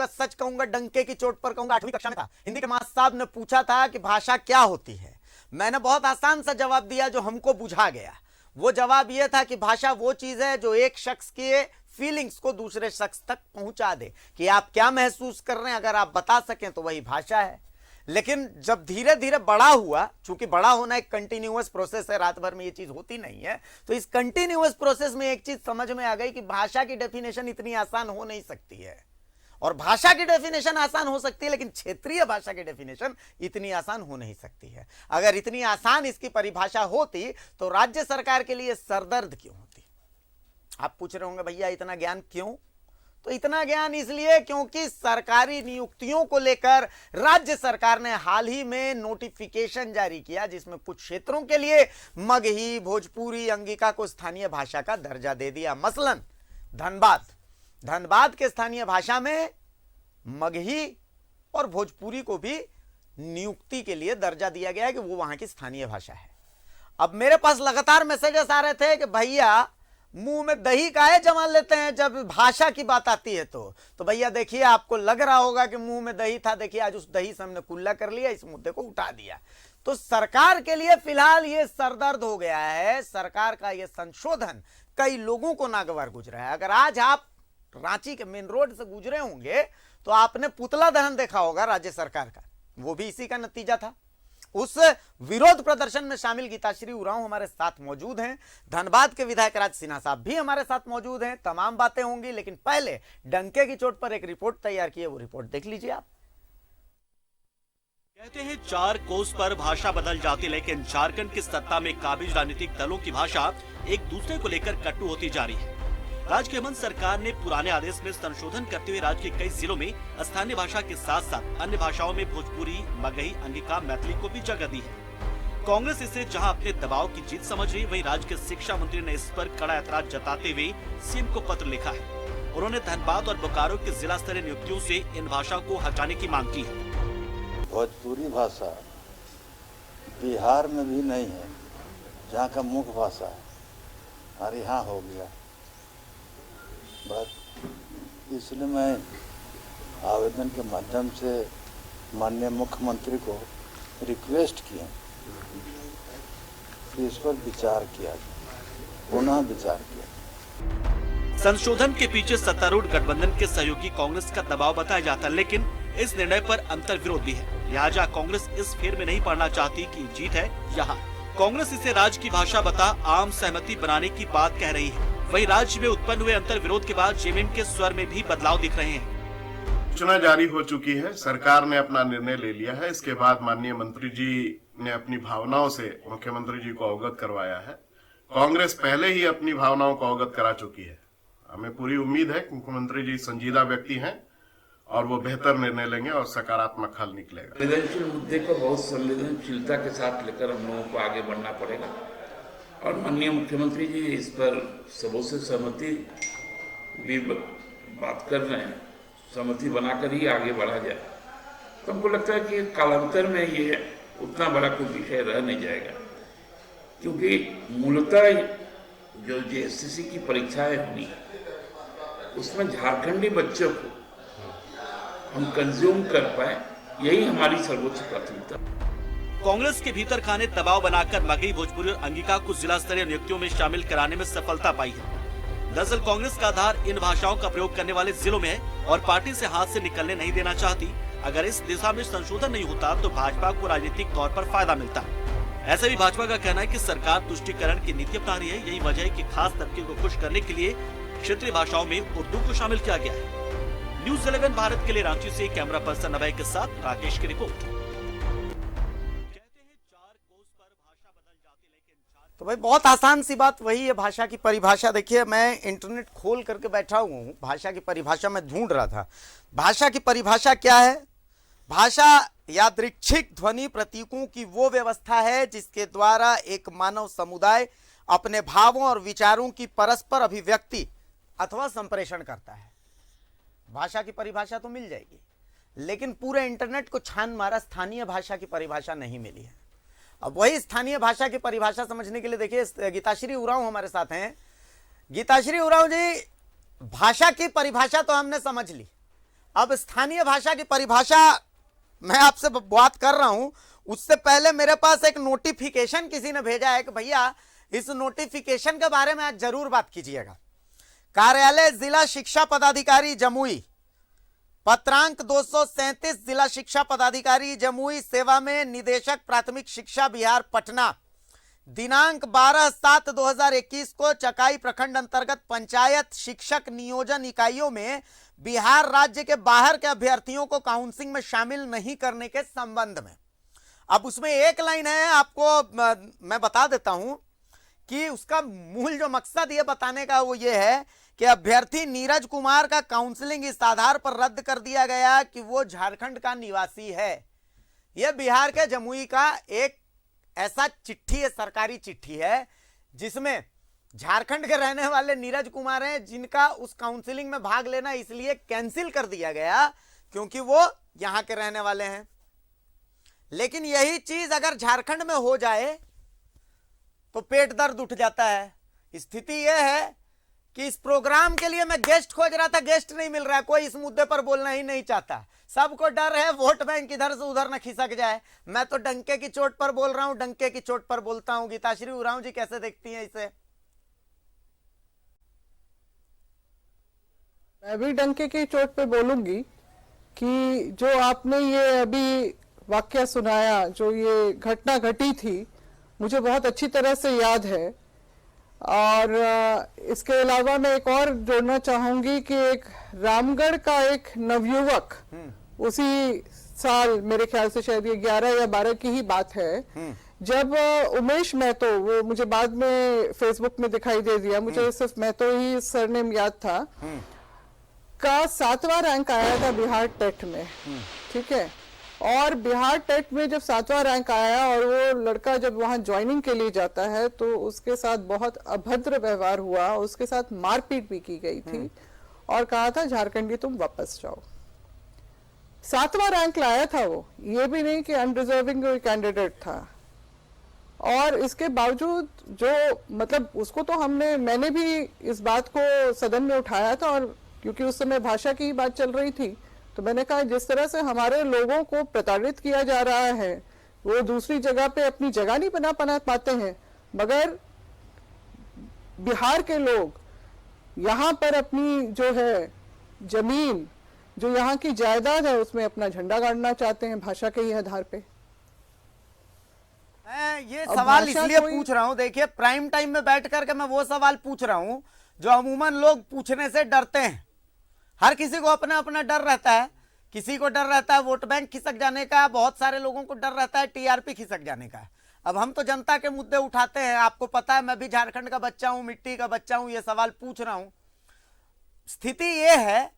कहूंगा, सच कहूंगा, डंके की चोट पर कहूंगा। 8वीं कक्षा में था, हिंदी के मास्टर साहब ने पूछा था कि भाषा क्या होती है। मैंने बहुत आसान सा जवाब दिया जो हमको बुझा गया। वो जवाब यह था कि भाषा वो चीज है जो एक शख्स के फीलिंग्स को दूसरे शख्स तक पहुंचा दे, कि आप क्या महसूस कर रहे हैं, अगर आप बता सकें तो वही भाषा है। लेकिन जब धीरे धीरे बड़ा हुआ, चूंकि बड़ा होना एक कंटिन्यूअस प्रोसेस है, रात भर में ये चीज होती नहीं है, तो इस कंटिन्यूअस प्रोसेस में एक चीज समझ में आ गई कि भाषा की डेफिनेशन इतनी आसान हो नहीं सकती है। और भाषा की डेफिनेशन आसान हो सकती है, लेकिन क्षेत्रीय भाषा की डेफिनेशन इतनी आसान हो नहीं सकती है। अगर इतनी आसान इसकी परिभाषा होती तो राज्य सरकार के लिए सरदर्द क्यों होती। आप पूछ रहे होंगे भैया इतना ज्ञान क्यों? तो इतना ज्ञान इसलिए क्योंकि सरकारी नियुक्तियों को लेकर राज्य सरकार ने हाल ही में नोटिफिकेशन जारी किया, जिसमें कुछ क्षेत्रों के लिए मगही, भोजपुरी, अंगिका को स्थानीय भाषा का दर्जा दे दिया। मसलन धनबाद के स्थानीय भाषा में मगही और भोजपुरी को भी नियुक्ति के लिए दर्जा दिया गया है कि वो वहां की स्थानीय भाषा है। अब मेरे पास लगातार मैसेजेस आ रहे थे कि भैया मुंह में दही काहे जमा लेते हैं जब भाषा की बात आती है। तो भैया देखिए, आपको लग रहा होगा कि मुंह में दही था, देखिए आज उस दही से हमने कुल्ला कर लिया, इस मुद्दे को उठा दिया। तो सरकार के लिए फिलहाल ये सरदर्द हो गया है। सरकार का ये संशोधन कई लोगों को नागवार गुजरा है। अगर आज आप रांची के मेन रोड से गुजरे होंगे तो आपने पुतला दहन देखा होगा राज्य सरकार का, वो भी इसी का नतीजा था। उस विरोध प्रदर्शन में शामिल गीताश्री उरांव हमारे साथ मौजूद हैं, धनबाद के विधायक राज सिन्हा साहब भी हमारे साथ मौजूद हैं। तमाम बातें होंगी, लेकिन पहले डंके की चोट पर एक रिपोर्ट तैयार की है, वो रिपोर्ट देख लीजिए आप। कहते हैं 4 कोस पर भाषा बदल जाती, लेकिन झारखंड की सत्ता में काबिज राजनीतिक दलों की भाषा एक दूसरे को लेकर कटु होती जा रही है। राज्य की हेमंत सरकार ने पुराने आदेश में संशोधन करते हुए राज्य के कई जिलों में स्थानीय भाषा के साथ साथ अन्य भाषाओं में भोजपुरी, मगही, अंगिका, मैथिली को भी जगह दी है। कांग्रेस इसे जहां अपने दबाव की जीत समझ रही, वहीं राज्य के शिक्षा मंत्री ने इस पर कड़ा ऐतराज जताते हुए सीएम को पत्र लिखा है। उन्होंने धनबाद और बोकारो की जिला स्तरीय नियुक्तियों से इन भाषा को हटाने की मांग की है। भोजपुरी भाषा बिहार में भी नहीं है, जहाँ का मुख्य भाषा है, और यहाँ हो गया। बस इसलिए मैं आवेदन के माध्यम से माननीय मुख्यमंत्री को रिक्वेस्ट किया कि इस पर विचार किया जाए, पुनः विचार किया। संशोधन के पीछे सत्तारूढ़ गठबंधन के सहयोगी कांग्रेस का दबाव बताया जाता है, लेकिन इस निर्णय पर अंतर विरोध भी है। लिहाजा कांग्रेस इस फेर में नहीं पड़ना चाहती कि जीत है यहाँ। कांग्रेस इसे राज्य की भाषा बता आम सहमति बनाने की बात कह रही है। वहीं राज्य में उत्पन्न हुए अंतर विरोध के बाद जेएमएम के स्वर में भी बदलाव दिख रहे हैं। सूचना जारी हो चुकी है, सरकार ने अपना निर्णय ले लिया है। इसके बाद माननीय मंत्री जी ने अपनी भावनाओं से मुख्यमंत्री जी को अवगत करवाया है। कांग्रेस पहले ही अपनी भावनाओं को अवगत करा चुकी है। हमें पूरी उम्मीद है कि मुख्यमंत्री जी संजीदा व्यक्ति हैं और वो बेहतर निर्णय लेंगे और सकारात्मक हल निकलेगा। संवेदनशील मुद्दे को बहुत संवेदनशीलता के साथ लेकर हम लोगों को आगे बढ़ना पड़ेगा और माननीय मुख्यमंत्री जी इस पर सबों से सहमति भी बात कर रहे हैं। सहमति बनाकर ही आगे बढ़ा जाए तो हमको लगता है कि कालांतर में ये उतना बड़ा कोई विषय रह नहीं जाएगा, क्योंकि मूलतः जो जेएसएससी की परीक्षाएं होनी उसमें झारखंडी बच्चों को हम कंज्यूम कर पाए, यही हमारी सर्वोच्च प्राथमिकता। कांग्रेस के भीतर खाने दबाव बनाकर मगही, भोजपुरी और अंगिका को जिला स्तरीय नियुक्तियों में शामिल कराने में सफलता पाई है। दरअसल कांग्रेस का आधार इन भाषाओं का प्रयोग करने वाले जिलों में है और पार्टी से हाथ से निकलने नहीं देना चाहती। अगर इस दिशा में संशोधन नहीं होता तो भाजपा को राजनीतिक तौर पर फायदा मिलता। ऐसे भी भाजपा का कहना है कि सरकार तुष्टीकरण की नीति अपना रही है। यही वजह है कि खास तबके को खुश करने के लिए क्षेत्रीय भाषाओं में उर्दू को शामिल किया गया है। न्यूज़ 11 भारत के लिए रांची से कैमरा पर्सन अभय के साथ राकेश की रिपोर्ट। तो भाई बहुत आसान सी बात वही है, भाषा की परिभाषा। देखिए, मैं इंटरनेट खोल करके बैठा हुआ हूँ, भाषा की परिभाषा मैं ढूंढ रहा था। भाषा की परिभाषा क्या है? भाषा यादृच्छिक ध्वनि प्रतीकों की वो व्यवस्था है जिसके द्वारा एक मानव समुदाय अपने भावों और विचारों की परस्पर अभिव्यक्ति अथवा संप्रेषण करता है। भाषा की परिभाषा तो मिल जाएगी, लेकिन पूरे इंटरनेट को छान मारा, स्थानीय भाषा की परिभाषा नहीं मिली है। अब वही स्थानीय भाषा की परिभाषा समझने के लिए देखिए, गीताश्री उरांव हमारे साथ हैं। गीताश्री उरांव जी, भाषा की परिभाषा तो हमने समझ ली, अब स्थानीय भाषा की परिभाषा मैं आपसे बात कर रहा हूं, उससे पहले मेरे पास एक नोटिफिकेशन किसी ने भेजा है कि भैया इस नोटिफिकेशन के बारे में आज जरूर बात कीजिएगा। कार्यालय जिला शिक्षा पदाधिकारी जमुई, पत्रांक 237, जिला शिक्षा पदाधिकारी जमुई सेवा में, निदेशक प्राथमिक शिक्षा बिहार पटना, दिनांक 12/7/2021 को चकाई प्रखंड अंतर्गत पंचायत शिक्षक नियोजन इकाइयों में बिहार राज्य के बाहर के अभ्यर्थियों को काउंसलिंग में शामिल नहीं करने के संबंध में। अब उसमें एक लाइन है, आपको मैं बता देता हूं कि उसका मूल जो मकसद ये बताने का वो ये है कि अभ्यर्थी नीरज कुमार का काउंसलिंग इस आधार पर रद्द कर दिया गया कि वो झारखंड का निवासी है। यह बिहार के जमुई का एक ऐसा चिट्ठी है, सरकारी चिट्ठी है, जिसमें झारखंड के रहने वाले नीरज कुमार हैं, जिनका उस काउंसलिंग में भाग लेना इसलिए कैंसिल कर दिया गया क्योंकि वो यहां के रहने वाले हैं। लेकिन यही चीज अगर झारखंड में हो जाए तो पेट दर्द उठ जाता है। स्थिति यह है कि इस प्रोग्राम के लिए मैं गेस्ट खोज रहा था, गेस्ट नहीं मिल रहा है, कोई इस मुद्दे पर बोलना ही नहीं चाहता। सबको डर है वोट बैंक इधर से उधर न खिसक जाए। मैं तो डंके की चोट पर बोल रहा हूं, डंके की चोट पर बोलता हूं। गीताश्री उरांव जी कैसे देखती हैं इसे? मैं भी डंके की चोट पे बोलूंगी कि जो आपने ये अभी वाक्य सुनाया, जो ये घटना घटी थी, मुझे बहुत अच्छी तरह से याद है। और इसके अलावा मैं एक और जोड़ना चाहूंगी कि एक रामगढ़ का एक नवयुवक उसी साल, मेरे ख्याल से शायद ये 11 या 12 की ही बात है, जब उमेश महतो, वो मुझे बाद में फेसबुक में दिखाई दे दिया, मुझे सिर्फ महतो ही सरनेम याद था, का 7वां रैंक आया था बिहार टेट में। ठीक है, और बिहार टेट में जब 7वां रैंक आया और वो लड़का जब वहां ज्वाइनिंग के लिए जाता है तो उसके साथ बहुत अभद्र व्यवहार हुआ, उसके साथ मारपीट भी की गई थी और कहा था झारखंडी तुम वापस जाओ। 7वां रैंक लाया था वो, ये भी नहीं कि अनडिजर्विंग कैंडिडेट था। और इसके बावजूद जो मतलब उसको तो मैंने भी इस बात को सदन में उठाया था, और क्योंकि उस समय भाषा की ही बात चल रही थी, तो मैंने कहा जिस तरह से हमारे लोगों को प्रताड़ित किया जा रहा है, वो दूसरी जगह पे अपनी जगह नहीं बना पाते हैं, मगर बिहार के लोग यहाँ पर अपनी जो है जमीन, जो यहाँ की जायदाद है, उसमें अपना झंडा गाड़ना चाहते हैं भाषा के ही आधार पे। मैं ये सवाल इसलिए पूछ रहा हूं, देखिए प्राइम टाइम में बैठ करके मैं वो सवाल पूछ रहा हूं जो अमूमन लोग पूछने से डरते हैं। हर किसी को अपना अपना डर रहता है, किसी को डर रहता है वोट बैंक खिसक जाने का, बहुत सारे लोगों को डर रहता है टीआरपी खिसक जाने का। अब हम तो जनता के मुद्दे उठाते हैं, आपको पता है मैं भी झारखंड का बच्चा हूं, मिट्टी का बच्चा हूं, ये सवाल पूछ रहा हूं। स्थिति ये है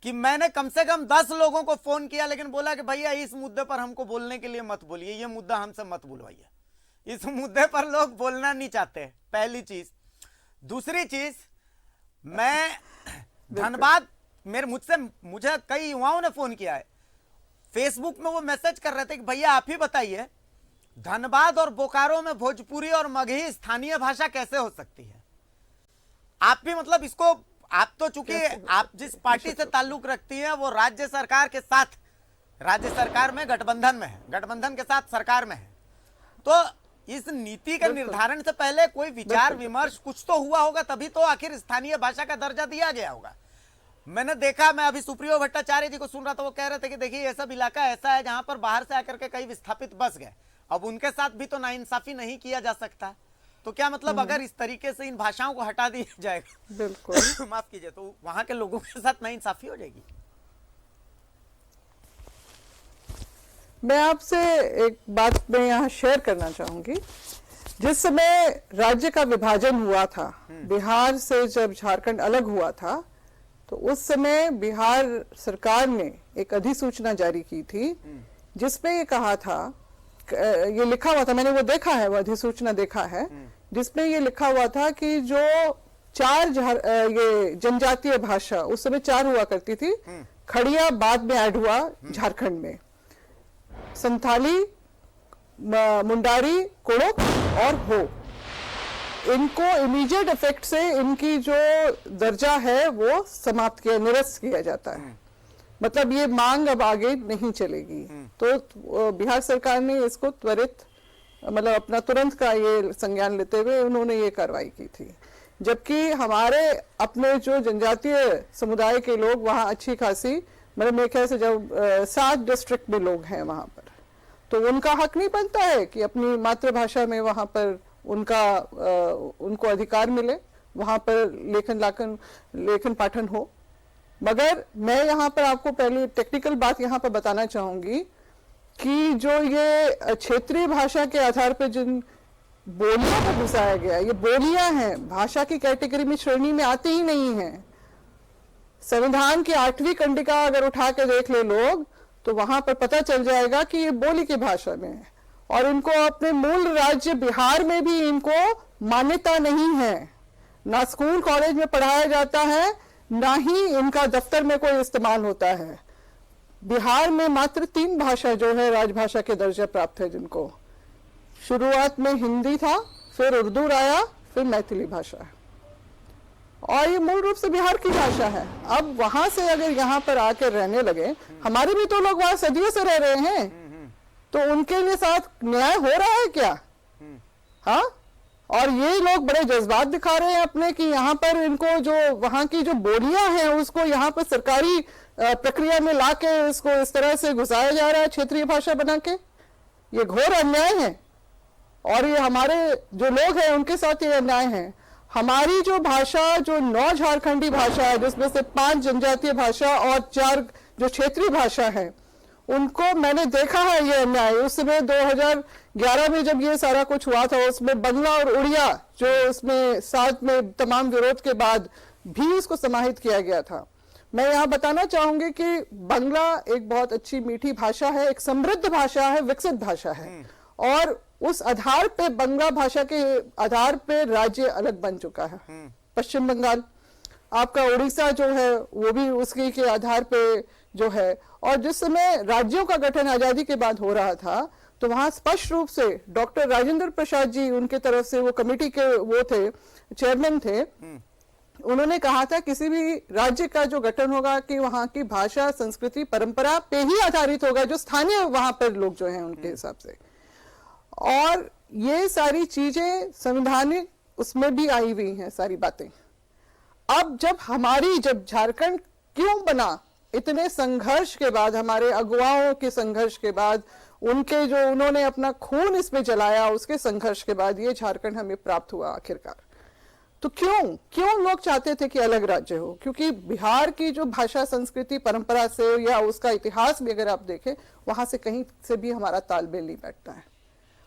कि मैंने कम से कम 10 लोगों को फोन किया, लेकिन बोला कि भैया इस मुद्दे पर हमको बोलने के लिए मत बोलिए, ये मुद्दा हमसे मत बुलवाइए, इस मुद्दे पर लोग बोलना नहीं चाहते, पहली चीज। दूसरी चीज, मैं धनबाद, मुझे कई युवाओं ने फोन किया है, फेसबुक में वो मैसेज कर रहे थे कि भैया आप ही बताइए धनबाद और बोकारो में भोजपुरी और मगही स्थानीय भाषा कैसे हो सकती है। आप भी मतलब इसको, आप तो चूंकि आप जिस पार्टी से ताल्लुक रखती हैं वो राज्य सरकार के साथ, राज्य सरकार में गठबंधन में है, गठबंधन के साथ सरकार में है, तो इस नीति के निर्धारण से पहले कोई विचार विमर्श कुछ तो हुआ होगा, तभी तो आखिर स्थानीय भाषा का दर्जा दिया गया होगा। मैंने देखा, मैं अभी सुप्रियो भट्टाचार्य जी को सुन रहा था, वो कह रहे थे कि देखिए ये सब इलाका ऐसा है जहां पर बाहर से आकर के कई विस्थापित बस गए, अब उनके साथ भी तो नाइंसाफी नहीं किया जा सकता। तो क्या मतलब अगर इस तरीके से इन भाषाओं को हटा दिया जाएगा, बिल्कुल माफ कीजिए, तो वहां के लोगों के साथ नाइंसाफी हो जाएगी। मैं आपसे एक बात मैं यहाँ शेयर करना चाहूंगी। जिस समय राज्य का विभाजन हुआ था, बिहार से जब झारखंड अलग हुआ था, तो उस समय बिहार सरकार ने एक अधिसूचना जारी की थी जिसमें ये कहा था, ये लिखा हुआ था, मैंने वो देखा है, वो अधिसूचना देखा है, जिसमें ये लिखा हुआ था कि जो 4 ये जनजातीय भाषा उस समय 4 हुआ करती थी, खड़िया बाद में ऐड हुआ झारखंड में, संथाली, मुंडारी, कुड़ुक और हो, इनको इमीडिएट इफेक्ट से इनकी जो दर्जा है वो समाप्त किया, निरस्त किया जाता है। मतलब ये मांग अब आगे नहीं चलेगी। तो बिहार सरकार ने इसको त्वरित मतलब अपना तुरंत का ये संज्ञान लेते हुए उन्होंने ये कार्रवाई की थी। जबकि हमारे अपने जो जनजातीय समुदाय के लोग वहाँ अच्छी खासी मतलब मेरे ख्याल से जब 7 डिस्ट्रिक्ट में लोग हैं वहाँ पर, तो उनका हक नहीं बनता है कि अपनी मातृभाषा में वहाँ पर उनको अधिकार मिले, वहाँ पर लेखन पाठन हो। मगर मैं यहाँ पर आपको पहले टेक्निकल बात यहाँ पर बताना चाहूंगी कि जो ये क्षेत्रीय भाषा के आधार पर जिन बोलियों को घुसाया गया, ये बोलियां हैं, भाषा की कैटेगरी में श्रेणी में आती ही नहीं है। संविधान की 8वीं कंडिका अगर उठा के देख ले लोग तो वहां पर पता चल जाएगा कि ये बोली की भाषा में है और इनको अपने मूल राज्य बिहार में भी इनको मान्यता नहीं है। ना स्कूल कॉलेज में पढ़ाया जाता है, ना ही इनका दफ्तर में कोई इस्तेमाल होता है। बिहार में मात्र 3 भाषा जो है राजभाषा के दर्जा प्राप्त है, जिनको शुरुआत में हिंदी था, फिर उर्दू आया, फिर मैथिली भाषा, और ये मूल रूप से बिहार की भाषा है। अब वहां से अगर यहाँ पर आकर रहने लगे, हमारे भी तो लोग वहां सदियों से रह रहे हैं, तो उनके लिए साथ न्याय हो रहा है क्या? हाँ, और ये लोग बड़े जज्बात दिखा रहे हैं अपने कि यहाँ पर इनको जो वहां की जो बोलियां हैं उसको यहाँ पर सरकारी प्रक्रिया में लाके इसको इस तरह से घुसाया जा रहा है क्षेत्रीय भाषा बना के। ये घोर अन्याय है और ये हमारे जो लोग हैं उनके साथ ये अन्याय है। हमारी जो भाषा, जो 9 झारखंडी भाषा है, जिसमें से 5 जनजातीय भाषा और 4 जो क्षेत्रीय भाषा है, उनको मैंने देखा है ये अन्याय। उस समय 2011 में जब ये सारा कुछ हुआ था, उसमें बंगला और उड़िया जो उसमें साथ में तमाम विरोध के बाद भी उसको समाहित किया गया था। मैं यहाँ बताना चाहूंगी कि बंगला एक बहुत अच्छी मीठी भाषा है, एक समृद्ध भाषा है, विकसित भाषा है, और उस आधार पे बंगला भाषा के आधार पे राज्य अलग बन चुका है। पश्चिम बंगाल, आपका उड़ीसा जो है वो भी उसके के आधार पे जो है। और जिस समय राज्यों का गठन आजादी के बाद हो रहा था, तो वहां स्पष्ट रूप से डॉक्टर राजेंद्र प्रसाद जी उनके तरफ से वो कमेटी के वो थे, चेयरमैन थे, उन्होंने कहा था किसी भी राज्य का जो गठन होगा कि वहां की भाषा, संस्कृति, परंपरा पे ही आधारित होगा, जो स्थानीय वहां पर लोग जो हैं उनके हिसाब से। और ये सारी चीजें संवैधानिक उसमें भी आई हुई हैं सारी बातें। अब जब झारखंड क्यों बना, इतने संघर्ष के बाद, हमारे अगुवाओं के संघर्ष के बाद, उनके जो उन्होंने अपना खून इसमें जलाया, उसके संघर्ष के बाद ये झारखंड हमें प्राप्त हुआ आखिरकार। तो क्यों लोग चाहते थे कि अलग राज्य हो? क्योंकि बिहार की जो भाषा, संस्कृति, परंपरा से या उसका इतिहास भी अगर आप देखें, वहां से कहीं से भी हमारा तालमेल नहीं बैठता है।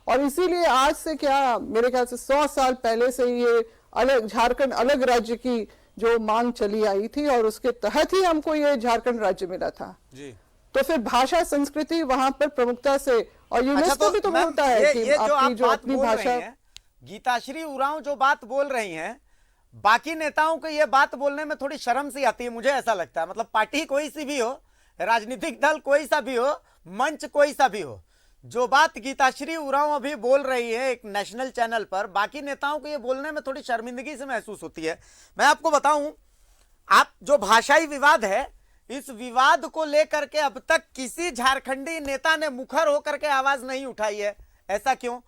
और इसीलिए आज से क्या, मेरे ख्याल से 100 साल पहले से ये अलग झारखंड अलग राज्य की जो मांग चली आई थी और उसके तहत ही हमको ये झारखंड राज्य मिला था जी। तो फिर भाषा, संस्कृति वहां पर प्रमुखता से, और यूनेस्को भी तो बोलता है कि आपकी जो अपनी भाषा। गीताश्री उरांव जो बात बोल रही हैं, बाकी नेताओं को ये बात बोलने में थोड़ी शर्म सी आती है, मुझे ऐसा लगता है। मतलब पार्टी कोई सी भी हो, राजनीतिक दल कोई सा भी हो, मंच कोई सा भी हो, जो बात गीताश्री उरांव अभी बोल रही है एक नेशनल चैनल पर, बाकी नेताओं को ये बोलने में थोड़ी शर्मिंदगी से महसूस होती है। मैं आपको बताऊं, आप जो भाषाई विवाद है, इस विवाद को लेकर के अब तक किसी झारखंडी नेता ने मुखर होकर के आवाज नहीं उठाई है। ऐसा क्यों?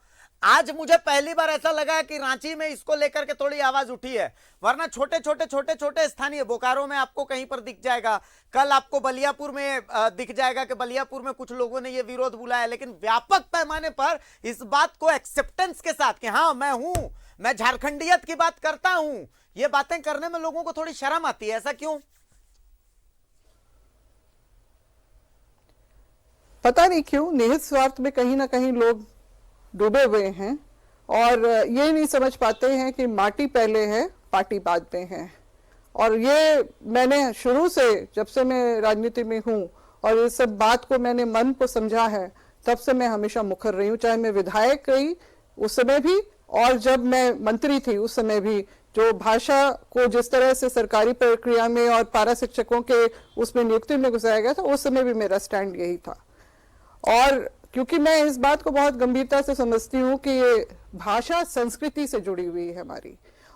आज मुझे पहली बार ऐसा लगा कि रांची में इसको लेकर के थोड़ी आवाज उठी है, वरना छोटे छोटे स्थानीय, बोकारो में आपको कहीं पर दिख जाएगा, कल आपको बलियापुर में दिख जाएगा कि बलियापुर में कुछ लोगों ने ये विरोध बुलाया, लेकिन व्यापक पैमाने पर इस बात को एक्सेप्टेंस के साथ कि हाँ मैं झारखंडियत की बात करता हूं, ये बातें करने में लोगों को थोड़ी शर्म आती है। ऐसा क्यों? पता नहीं क्यों, निहित स्वार्थ में कहीं ना कहीं लोग डूबे हुए हैं और ये नहीं समझ पाते हैं कि माटी पहले है, पार्टी बाद में है। और ये मैंने शुरू से, जब से मैं राजनीति में हूँ और इस सब बात को मैंने मन को समझा है, तब से मैं हमेशा मुखर रही हूँ। चाहे मैं विधायक रही उस समय भी, और जब मैं मंत्री थी उस समय भी, जो भाषा को जिस तरह से सरकारी प्रक्रिया में और पारा शिक्षकों के उसमें नियुक्ति में घुसाया गया था, उस समय भी मेरा स्टैंड यही था। और क्योंकि मैं इस बात को बहुत गंभीरता से समझती हूँ कि ये भाषा संस्कृति से जुड़ी हुई है हमारी,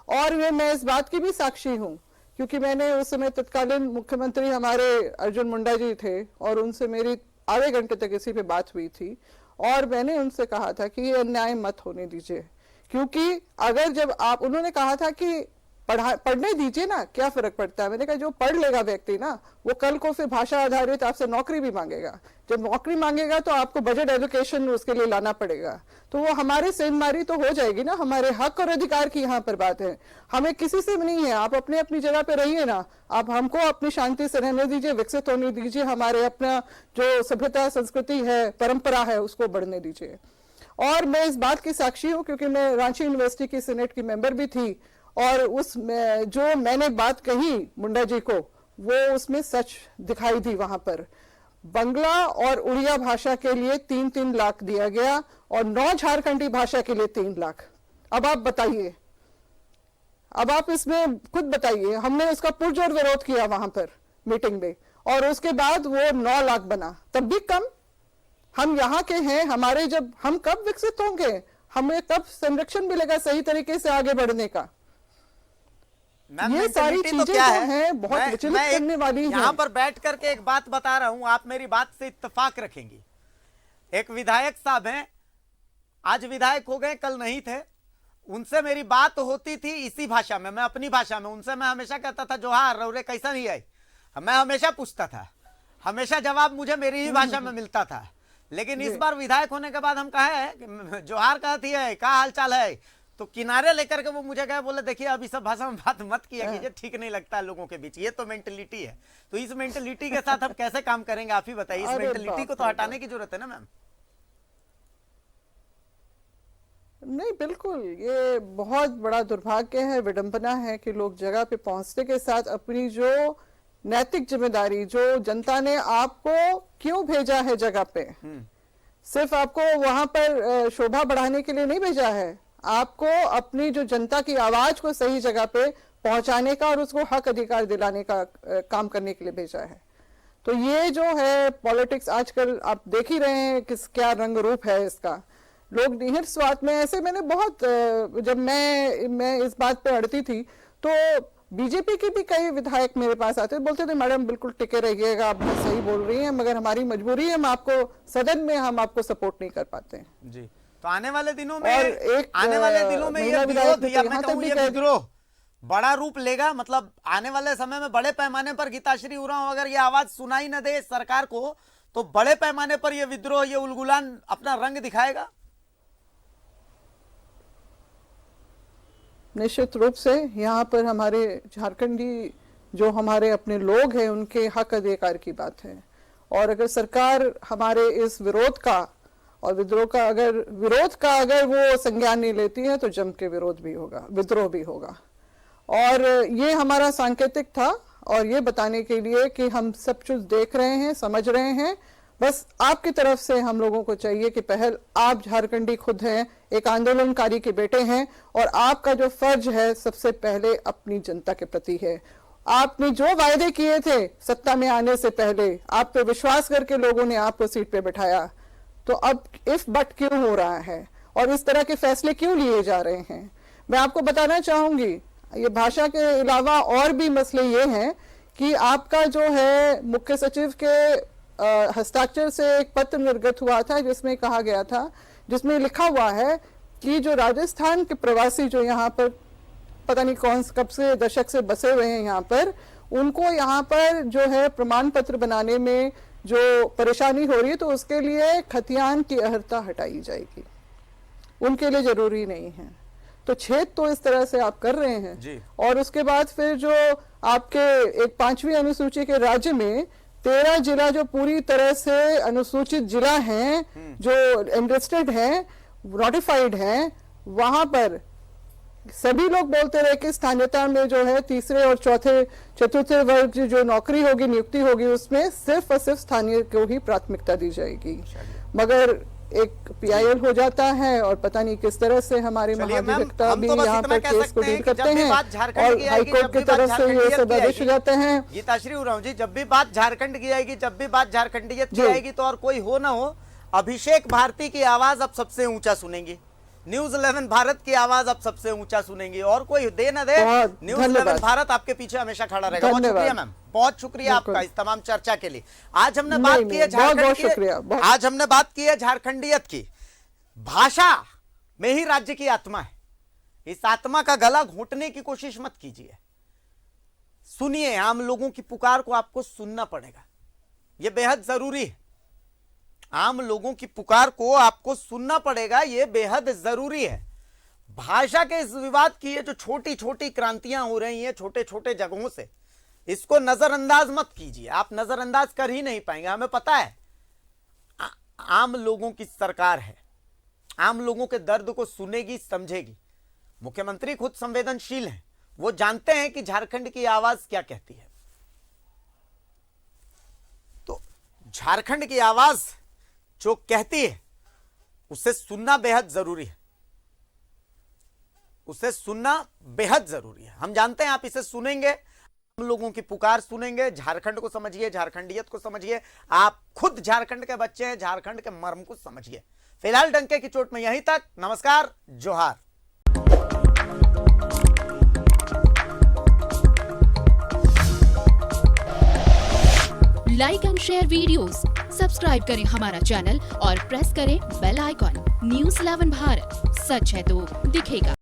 और मैं इस बात की भी साक्षी हूँ क्योंकि मैंने उस समय तत्कालीन मुख्यमंत्री हमारे अर्जुन मुंडा जी थे और उनसे मेरी आधे घंटे तक इसी पे बात हुई थी और मैंने उनसे कहा था कि ये अन्याय मत होने दीजिए, क्योंकि अगर जब आप, उन्होंने कहा था कि पढ़ने दीजिए ना, क्या फर्क पड़ता है। मैंने कहा जो पढ़ लेगा व्यक्ति ना, वो कल को फिर भाषा आधारित आपसे नौकरी भी मांगेगा। जब नौकरी मांगेगा तो आपको बजट एलोकेशन उसके लिए लाना पड़ेगा, तो वो हमारे सेंधमारी तो हो जाएगी ना। हमारे हक और अधिकार की यहाँ पर बात है, हमें किसी से भी नहीं है। आप अपने अपनी जगह पे रहिए ना, आप हमको अपनी शांति से रहने दीजिए, विकसित होने दीजिए, हमारे अपना जो सभ्यता संस्कृति है, परंपरा है, उसको बढ़ने दीजिए। और मैं इस बात की साक्षी हूँ क्योंकि मैं रांची यूनिवर्सिटी की सीनेट की मेंबर भी थी और उस जो मैंने बात कही मुंडा जी को, वो उसमें सच दिखाई दी। वहां पर बंगला और उड़िया भाषा के लिए 3-3 लाख दिया गया और 9 झारखंडी भाषा के लिए 3 लाख। अब आप बताइए, अब आप इसमें खुद बताइए। हमने इसका पुरजोर विरोध किया वहां पर मीटिंग में और उसके बाद वो 9 लाख बना, तब भी कम। हम यहाँ के हैं, हमारे जब हम कब विकसित होंगे, हमें कब संरक्षण मिलेगा सही तरीके से आगे बढ़ने का। ये सारी चीजें जो हैं बहुत विचलित करने वाली हैं। यहाँ पर बैठ करके एक बात बता रहा हूं, आप मेरी बात से इत्तेफाक रखेंगी। एक विधायक साहब हैं, आज विधायक हो गए, कल नहीं थे। उनसे मेरी बात होती थी इसी भाषा में, मैं अपनी भाषा में। उनसे मैं हमेशा कहता था जोहार रौरे कैसा नहीं आई, मैं हमेशा पूछता था, हमेशा जवाब मुझे मेरी ही भाषा में मिलता था। लेकिन इस बार विधायक होने के बाद हम कहे जोहार कहती है, क्या हाल चाल है, तो किनारे लेकर के वो मुझे कहे, बोले देखिए अभी सब भाषा में बात मत किया कीजिए, ठीक नहीं लगता है लोगों के बीच। ये तो मेंटलिटी है, तो इस मेंटलिटी के साथ हम कैसे काम करेंगे, आप ही बताइए। इस मेंटलिटी को तो हटाने की जरूरत है ना मैम। नहीं, बिल्कुल ये बहुत बड़ा दुर्भाग्य है, विडंबना है कि लोग जगह पे पहुंचने के साथ अपनी जो नैतिक जिम्मेदारी, जो जनता ने आपको क्यों भेजा है जगह पे, सिर्फ आपको वहां पर शोभा बढ़ाने के लिए नहीं भेजा है, आपको अपनी जो जनता की आवाज को सही जगह पे पहुंचाने का और उसको हक अधिकार दिलाने का काम करने के लिए भेजा है। तो ये जो है पॉलिटिक्स आजकल आप देख ही रहे हैं किस क्या रंग रूप है इसका। लोग निहित स्वार्थ में ऐसे, मैंने बहुत जब मैं इस बात पे अड़ती थी तो बीजेपी के भी कई विधायक मेरे पास आते बोलते थे मैडम बिल्कुल टिके रहिएगा, आप सही बोल रही हैं, मगर हमारी मजबूरी है, हम आपको सदन में हम आपको सपोर्ट नहीं कर पाते हैं। जी, तो आने वाले दिनों में ये विद्रोह बड़ा रूप लेगा। मतलब आने वाले समय में बड़े पैमाने पर गीताश्री उरांव अगर ये आवाज सुनाई न दे सरकार को, तो बड़े पैमाने पर ये विद्रोह, ये उलगुलान अपना रंग दिखाएगा। निश्चित रूप से यहाँ पर हमारे झारखंडी जो हमारे अपने लोग हैं उनके हक अधिकार की बात है। और अगर सरकार हमारे इस विरोध का और विद्रोह का अगर वो संज्ञान नहीं लेती है तो जम के विरोध भी होगा, विद्रोह भी होगा। और ये हमारा सांकेतिक था और ये बताने के लिए कि हम सब कुछ देख रहे हैं, समझ रहे हैं। बस आपकी तरफ से हम लोगों को चाहिए कि पहल, आप झारखंडी खुद हैं, एक आंदोलनकारी के बेटे हैं और आपका जो फर्ज है सबसे पहले अपनी जनता के प्रति है। आपने जो वायदे किए थे सत्ता में आने से पहले, आप पे विश्वास करके लोगों ने आपको सीट पे बिठाया, तो अब इफ बट क्यों हो रहा है और इस तरह के फैसले क्यों लिए जा रहे हैं। मैं आपको बताना चाहूंगी, ये भाषा के अलावा और भी मसले ये हैं कि आपका जो है मुख्य सचिव के हस्ताक्षर से एक पत्र निर्गत हुआ था जिसमें कहा गया था, जिसमें लिखा हुआ है कि जो राजस्थान के प्रवासी जो यहाँ पर पता नहीं कौन कब से दशक से बसे हुए हैं यहाँ पर, उनको यहाँ पर जो है प्रमाण पत्र बनाने में जो परेशानी हो रही है तो उसके लिए खतियान की अर्हता हटाई जाएगी, उनके लिए जरूरी नहीं है। तो छेद तो इस तरह से आप कर रहे हैं जी। और उसके बाद फिर जो आपके एक 5वीं अनुसूची के राज्य में 13 जिला जो पूरी तरह से अनुसूचित जिला हैं, जो एनलिस्टेड हैं, नोटिफाइड हैं, वहां पर सभी लोग बोलते रहे कि स्थानीयता में जो है तीसरे और चतुर्थ वर्ग की जो नौकरी होगी, नियुक्ति होगी, उसमें सिर्फ और सिर्फ स्थानीय को ही प्राथमिकता दी जाएगी। मगर एक पीआईएल हो जाता है और पता नहीं किस तरह से हमारे महाधिवक्ता भी यहाँ पर केस को डील करते हैं और हाईकोर्ट की तरफ से ये सब आदेश हो जाते हैं। गीताश्री उरांव जी, जब भी बात झारखंड की आएगी, जब भी बात झारखंडियत की आएगी, तो और कोई हो ना हो, अभिषेक भारती की आवाज अब सबसे ऊंचा सुनेंगी। न्यूज 11 भारत की आवाज आप सबसे ऊंचा सुनेंगी, और कोई दे न दे, बहुत न्यूज धन्यवाद। 11 भारत आपके पीछे हमेशा खड़ा रहेगा। बहुत धन्यवाद। शुक्रिया मैम, बहुत शुक्रिया बिल्कुल। आपका इस तमाम चर्चा के लिए। आज हमने बात नहीं, की है नहीं, बहुत झारखंड शुक्रिया, की, बहुत। आज हमने बात की है झारखंडियत की। भाषा में ही राज्य की आत्मा है, इस आत्मा का गला घोंटने की कोशिश मत कीजिए। सुनिए, आम लोगों की पुकार को आपको सुनना पड़ेगा, यह बेहद जरूरी है। आम लोगों की पुकार को आपको सुनना पड़ेगा, यह बेहद जरूरी है। भाषा के इस विवाद की ये जो छोटी छोटी क्रांतियां हो रही हैं छोटे छोटे जगहों से, इसको नजरअंदाज मत कीजिए। आप नजरअंदाज कर ही नहीं पाएंगे, हमें पता है। आम लोगों की सरकार है, आम लोगों के दर्द को सुनेगी, समझेगी। मुख्यमंत्री खुद संवेदनशील हैं, वो जानते हैं कि झारखंड की आवाज क्या कहती है। तो झारखंड की आवाज जो कहती है उसे सुनना बेहद जरूरी है, उसे सुनना बेहद जरूरी है। हम जानते हैं आप इसे सुनेंगे, हम लोगों की पुकार सुनेंगे। झारखंड को समझिए, झारखंडियत को समझिए। आप खुद झारखंड के बच्चे हैं, झारखंड के मर्म को समझिए। फिलहाल डंके की चोट में यहीं तक। नमस्कार, जोहार। Like and share videos, subscribe करें हमारा चैनल और प्रेस करें बेल आइकॉन। न्यूज़ 11 भारत, सच है तो दिखेगा।